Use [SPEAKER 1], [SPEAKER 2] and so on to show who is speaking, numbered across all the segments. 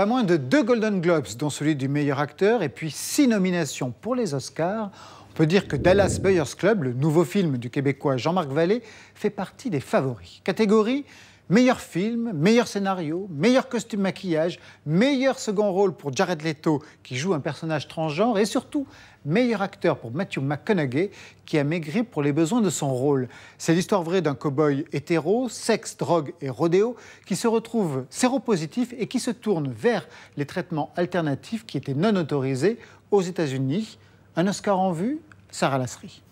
[SPEAKER 1] Pas moins de 2 Golden Globes, dont celui du meilleur acteur, et puis 6 nominations pour les Oscars. On peut dire que Dallas Buyers Club, le nouveau film du Québécois Jean-Marc Vallée, fait partie des favoris. Catégorie meilleur film, meilleur scénario, meilleur costume maquillage, meilleur second rôle pour Jared Leto, qui joue un personnage transgenre, et surtout meilleur acteur pour Matthew McConaughey, qui a maigri pour les besoins de son rôle. C'est l'histoire vraie d'un cow-boy hétéro, sexe, drogue et rodéo, qui se retrouve séropositif et qui se tourne vers les traitements alternatifs qui étaient non autorisés aux États-Unis. Un Oscar en vue, Sarah Lasserie.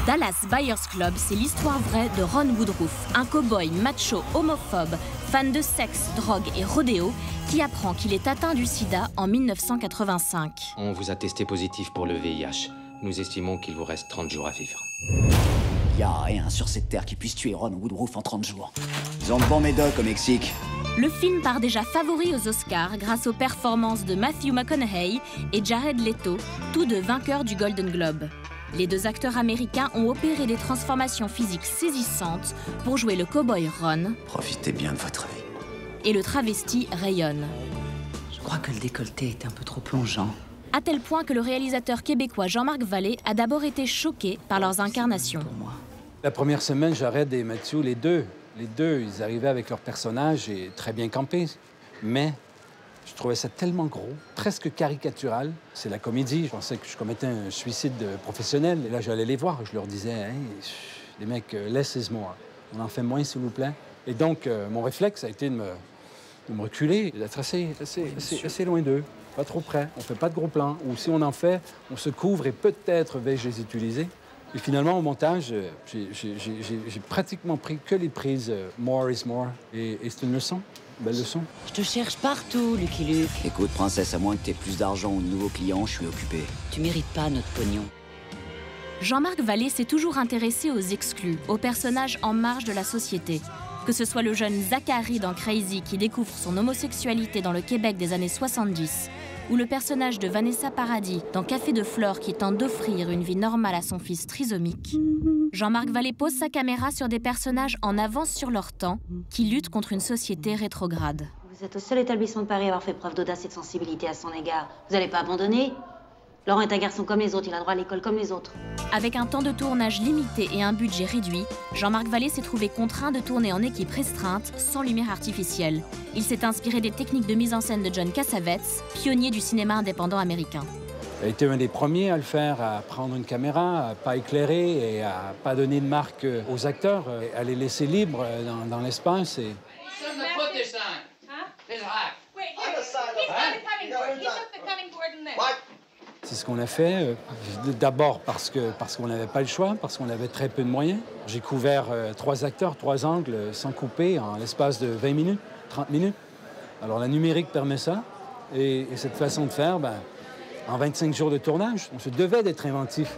[SPEAKER 2] Dallas Buyers Club, c'est l'histoire vraie de Ron Woodroof, un cow-boy macho homophobe, fan de sexe, drogue et rodéo, qui apprend qu'il est atteint du sida en 1985.
[SPEAKER 3] On vous a testé positif pour le VIH. Nous estimons qu'il vous reste 30 jours à vivre.
[SPEAKER 4] Y a rien sur cette terre qui puisse tuer Ron Woodroof en 30 jours. Ils ont de bons médocs au Mexique.
[SPEAKER 2] Le film part déjà favori aux Oscars grâce aux performances de Matthew McConaughey et Jared Leto, tous deux vainqueurs du Golden Globe. Les deux acteurs américains ont opéré des transformations physiques saisissantes pour jouer le cow-boy Ron.
[SPEAKER 4] Profitez bien de votre vie.
[SPEAKER 2] Et le travesti Rayonne.
[SPEAKER 5] Je crois que le décolleté est un peu trop plongeant.
[SPEAKER 2] À tel point que le réalisateur québécois Jean-Marc Vallée a d'abord été choqué par leurs incarnations.
[SPEAKER 5] Pour moi.
[SPEAKER 6] La première semaine, Jared et Matthew, les deux, ils arrivaient avec leur personnage et très bien campés. Mais je trouvais ça tellement gros, presque caricatural. C'est la comédie. Je pensais que je commettais un suicide professionnel. Et là, j'allais les voir. Je leur disais, hey, les mecs, less is more. On en fait moins, s'il vous plaît. Et donc, mon réflexe a été de me reculer, d'être assez loin d'eux. Pas trop près. On fait pas de gros plans. Ou si on en fait, on se couvre et peut-être vais-je les utiliser. Et finalement, au montage, j'ai pratiquement pris que les prises more is more. Et c'est une leçon. Belle leçon.
[SPEAKER 5] Je te cherche partout, Lucky Luke.
[SPEAKER 4] Écoute, princesse, à moins que t'aies plus d'argent ou de nouveaux clients, je suis occupé.
[SPEAKER 5] Tu mérites pas notre pognon.
[SPEAKER 2] Jean-Marc Vallée s'est toujours intéressé aux exclus, aux personnages en marge de la société. Que ce soit le jeune Zachary dans Crazy qui découvre son homosexualité dans le Québec des années 70, ou le personnage de Vanessa Paradis dans Café de Flore qui tente d'offrir une vie normale à son fils trisomique, Jean-Marc Vallée pose sa caméra sur des personnages en avance sur leur temps qui luttent contre une société rétrograde.
[SPEAKER 7] Vous êtes au seul établissement de Paris à avoir fait preuve d'audace et de sensibilité à son égard. Vous n'allez pas abandonner? Laurent est un garçon comme les autres, il a droit à l'école comme les autres.
[SPEAKER 2] Avec un temps de tournage limité et un budget réduit, Jean-Marc Vallée s'est trouvé contraint de tourner en équipe restreinte, sans lumière artificielle. Il s'est inspiré des techniques de mise en scène de John Cassavetes, pionnier du cinéma indépendant américain.
[SPEAKER 6] Il a été un des premiers à le faire, à prendre une caméra, à pas éclairer et à pas donner de marque aux acteurs, à les laisser libres dans l'espace. Et... C'est ce qu'on a fait, d'abord parce qu'on n'avait pas le choix, parce qu'on avait très peu de moyens. J'ai couvert 3 acteurs, 3 angles, sans couper, en l'espace de 20 minutes, 30 minutes. Alors la numérique permet ça, et cette façon de faire, en 25 jours de tournage, on se devait d'être inventif.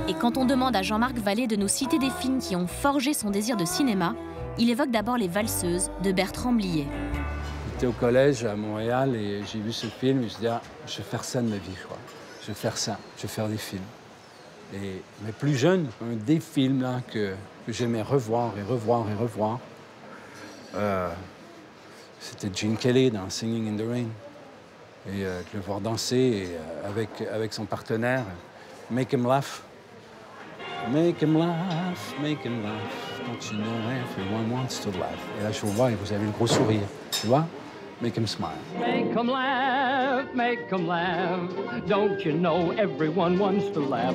[SPEAKER 2] Et quand on demande à Jean-Marc Vallée de nous citer des films qui ont forgé son désir de cinéma, il évoque d'abord Les Valseuses de Bertrand Blier.
[SPEAKER 6] J'étais au collège à Montréal et j'ai vu ce film et je me suis dit, je vais faire ça de ma vie, je crois. Je vais faire ça, je vais faire des films. Mais plus jeune, un des films là, que j'aimais revoir et revoir et revoir, c'était Gene Kelly dans Singing in the Rain. Et de le voir danser avec son partenaire, Make Him Laugh. Make him laugh, make him laugh. Don't you know everyone wants to laugh. Et là, je vous vois et vous avez le gros sourire. Tu vois? Make him smile.
[SPEAKER 8] Make him laugh, make him laugh. Don't you know everyone wants to laugh?